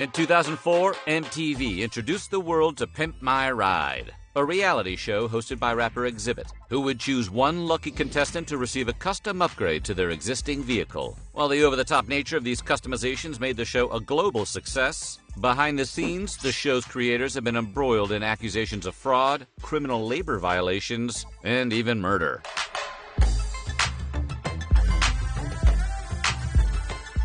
In 2004, MTV introduced the world to Pimp My Ride, a reality show hosted by rapper Exhibit, who would choose one lucky contestant to receive a custom upgrade to their existing vehicle. While the over-the-top nature of these customizations made the show a global success, behind the scenes, the show's creators have been embroiled in accusations of fraud, criminal labor violations, and even murder.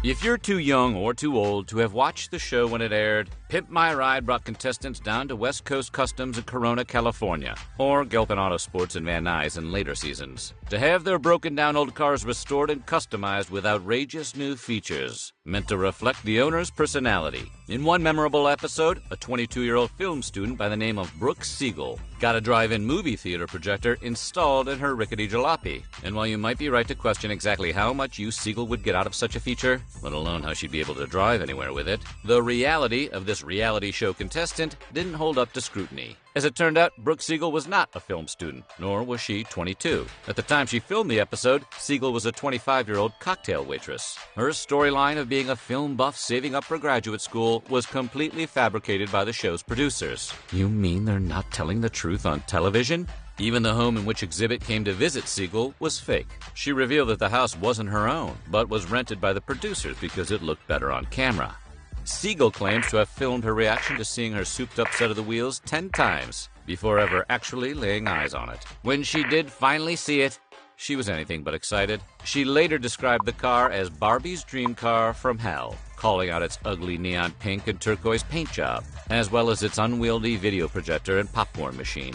If you're too young or too old to have watched the show when it aired, Pimp My Ride brought contestants down to West Coast Customs in Corona, California, or Gilpin Auto Sports in Van Nuys in later seasons, to have their broken-down old cars restored and customized with outrageous new features, meant to reflect the owner's personality. In one memorable episode, a 22-year-old film student by the name of Brooke Siegel got a drive-in movie theater projector installed in her rickety jalopy. And while you might be right to question exactly how much use Siegel would get out of such a feature, let alone how she'd be able to drive anywhere with it, the reality of this reality show contestant didn't hold up to scrutiny. As it turned out, Brooke Siegel was not a film student, nor was she 22. At the time she filmed the episode, Siegel was a 25-year-old cocktail waitress. Her storyline of being a film buff saving up for graduate school was completely fabricated by the show's producers. You mean they're not telling the truth on television? Even the home in which Exhibit came to visit Siegel was fake. She revealed that the house wasn't her own, but was rented by the producers because it looked better on camera. Siegel claims to have filmed her reaction to seeing her souped-up set of the wheels 10 times before ever actually laying eyes on it. When she did finally see it, she was anything but excited. She later described the car as Barbie's dream car from hell, calling out its ugly neon pink and turquoise paint job, as well as its unwieldy video projector and popcorn machine.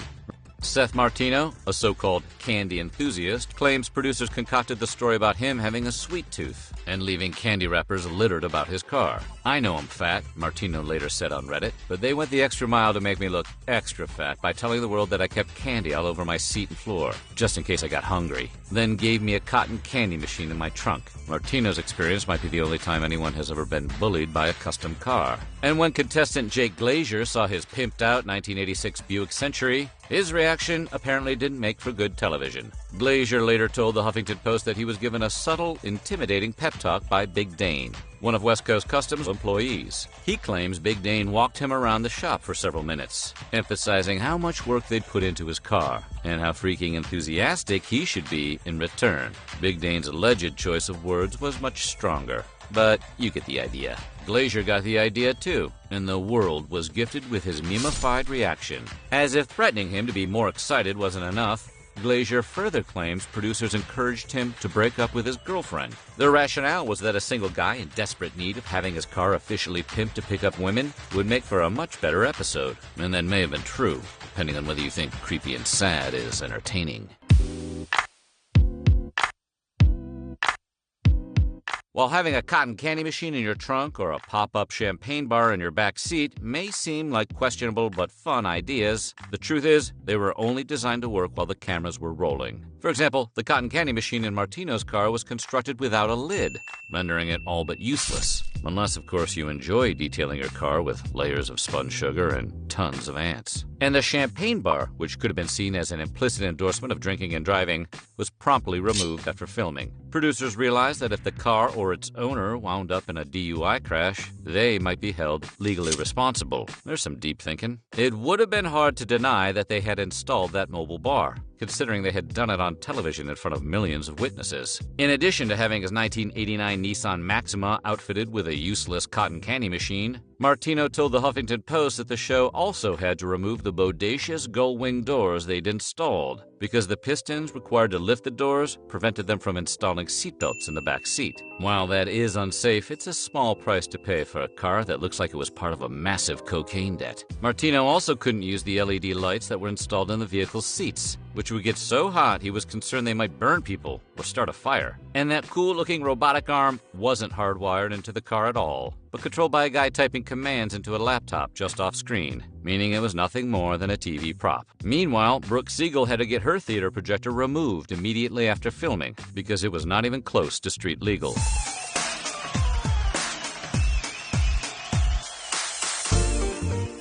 Seth Martino, a so-called candy enthusiast, claims producers concocted the story about him having a sweet tooth and leaving candy wrappers littered about his car. I know I'm fat, Martino later said on Reddit, but they went the extra mile to make me look extra fat by telling the world that I kept candy all over my seat and floor, just in case I got hungry, then gave me a cotton candy machine in my trunk. Martino's experience might be the only time anyone has ever been bullied by a custom car. And when contestant Jake Glazier saw his pimped-out 1986 Buick Century, his reaction apparently didn't make for good television. Glazier later told the Huffington Post that he was given a subtle, intimidating pep talk by Big Dane, one of West Coast Customs employees. He claims Big Dane walked him around the shop for several minutes, emphasizing how much work they'd put into his car and how freaking enthusiastic he should be in return. Big Dane's alleged choice of words was much stronger, but you get the idea. Glazier got the idea too, and the world was gifted with his meme-ified reaction. As if threatening him to be more excited wasn't enough, Glazier further claims producers encouraged him to break up with his girlfriend. Their rationale was that a single guy in desperate need of having his car officially pimped to pick up women would make for a much better episode. And that may have been true, depending on whether you think Creepy and Sad is entertaining. While having a cotton candy machine in your trunk or a pop-up champagne bar in your back seat may seem like questionable but fun ideas, the truth is they were only designed to work while the cameras were rolling. For example, the cotton candy machine in Martino's car was constructed without a lid, rendering it all but useless. Unless, of course, you enjoy detailing your car with layers of spun sugar and tons of ants. And the champagne bar, which could have been seen as an implicit endorsement of drinking and driving, was promptly removed after filming. Producers realized that if the car or its owner wound up in a DUI crash, they might be held legally responsible. There's some deep thinking. It would have been hard to deny that they had installed that mobile bar, considering they had done it on television in front of millions of witnesses. In addition to having his 1989 Nissan Maxima outfitted with a useless cotton candy machine, Martino told the Huffington Post that the show also had to remove the bodacious gull-wing doors they'd installed because the pistons required to lift the doors prevented them from installing seatbelts in the back seat. While that is unsafe, it's a small price to pay for a car that looks like it was part of a massive cocaine debt. Martino also couldn't use the LED lights that were installed in the vehicle's seats, which would get so hot he was concerned they might burn people or start a fire. And that cool-looking robotic arm wasn't hardwired into the car at all, but controlled by a guy typing commands into a laptop just off-screen, meaning it was nothing more than a TV prop. Meanwhile, Brooke Siegel had to get her theater projector removed immediately after filming because it was not even close to street legal.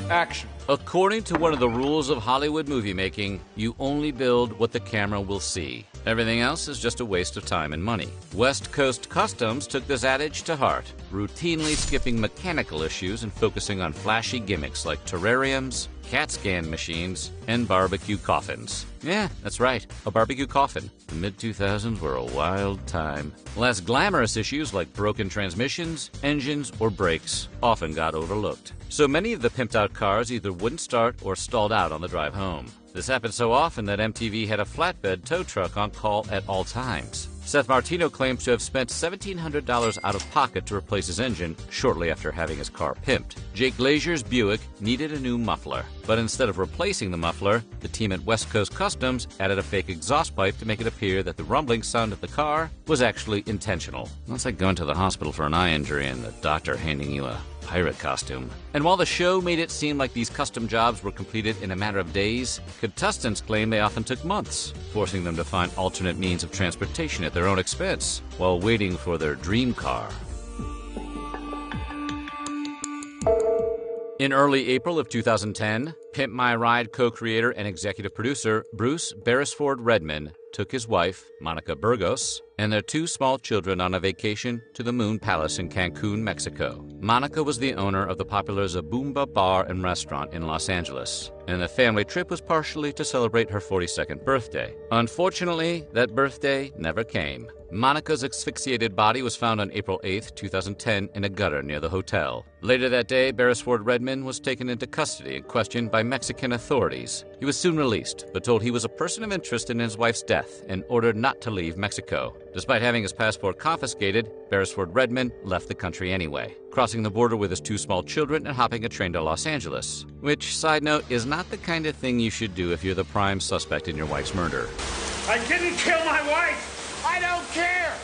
Action. According to one of the rules of Hollywood movie making, you only build what the camera will see. Everything else is just a waste of time and money. West Coast Customs took this adage to heart, routinely skipping mechanical issues and focusing on flashy gimmicks like terrariums, CAT scan machines, and barbecue coffins. Yeah, that's right, a barbecue coffin. The mid-2000s were a wild time. Less glamorous issues like broken transmissions, engines, or brakes often got overlooked. So many of the pimped-out cars either wouldn't start or stalled out on the drive home. This happened so often that MTV had a flatbed tow truck on call at all times. Seth Martino claims to have spent $1,700 out of pocket to replace his engine shortly after having his car pimped. Jake Glazier's Buick needed a new muffler, but instead of replacing the muffler, the team at West Coast Customs added a fake exhaust pipe to make it appear that the rumbling sound of the car was actually intentional. That's like going to the hospital for an eye injury and the doctor handing you a pirate costume. And while the show made it seem like these custom jobs were completed in a matter of days, contestants claim they often took months, forcing them to find alternate means of transportation at their own expense while waiting for their dream car. In early April of 2010, Pimp My Ride co-creator and executive producer Bruce Beresford Redman took his wife, Monica Burgos, and their two small children on a vacation to the Moon Palace in Cancun, Mexico. Monica was the owner of the popular Zabumba Bar and Restaurant in Los Angeles, and the family trip was partially to celebrate her 42nd birthday. Unfortunately, that birthday never came. Monica's asphyxiated body was found on April 8, 2010 in a gutter near the hotel. Later that day, Beresford Redman was taken into custody and questioned by Mexican authorities. He was soon released, but told he was a person of interest in his wife's death and ordered not to leave Mexico. Despite having his passport confiscated, Beresford Redman left the country anyway, crossing the border with his two small children and hopping a train to Los Angeles. Which, side note, is not the kind of thing you should do if you're the prime suspect in your wife's murder. I didn't kill my wife! I don't care!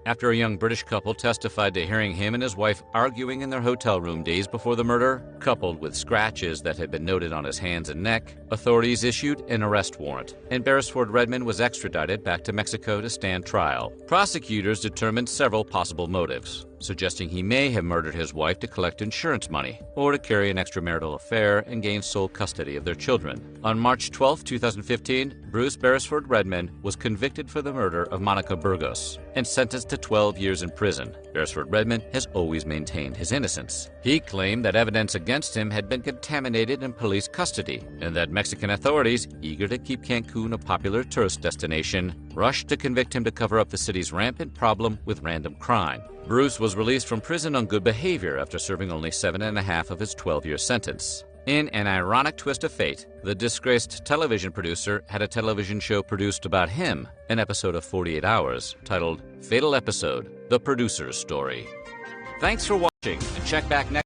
After a young British couple testified to hearing him and his wife arguing in their hotel room days before the murder, coupled with scratches that had been noted on his hands and neck, authorities issued an arrest warrant, and Beresford Redman was extradited back to Mexico to stand trial. Prosecutors determined several possible motives, suggesting he may have murdered his wife to collect insurance money or to carry an extramarital affair and gain sole custody of their children. On March 12, 2015, Bruce Beresford Redman was convicted for the murder of Monica Burgos and sentenced to 12 years in prison. Beresford Redman has always maintained his innocence. He claimed that evidence against him had been contaminated in police custody and that Mexican authorities, eager to keep Cancun a popular tourist destination, rushed to convict him to cover up the city's rampant problem with random crime. Bruce was released from prison on good behavior after serving only 7.5 of his 12-year sentence. In an ironic twist of fate, the disgraced television producer had a television show produced about him, an episode of 48 Hours, titled Fatal Episode: The Producer's Story. Thanks for watching, and check back next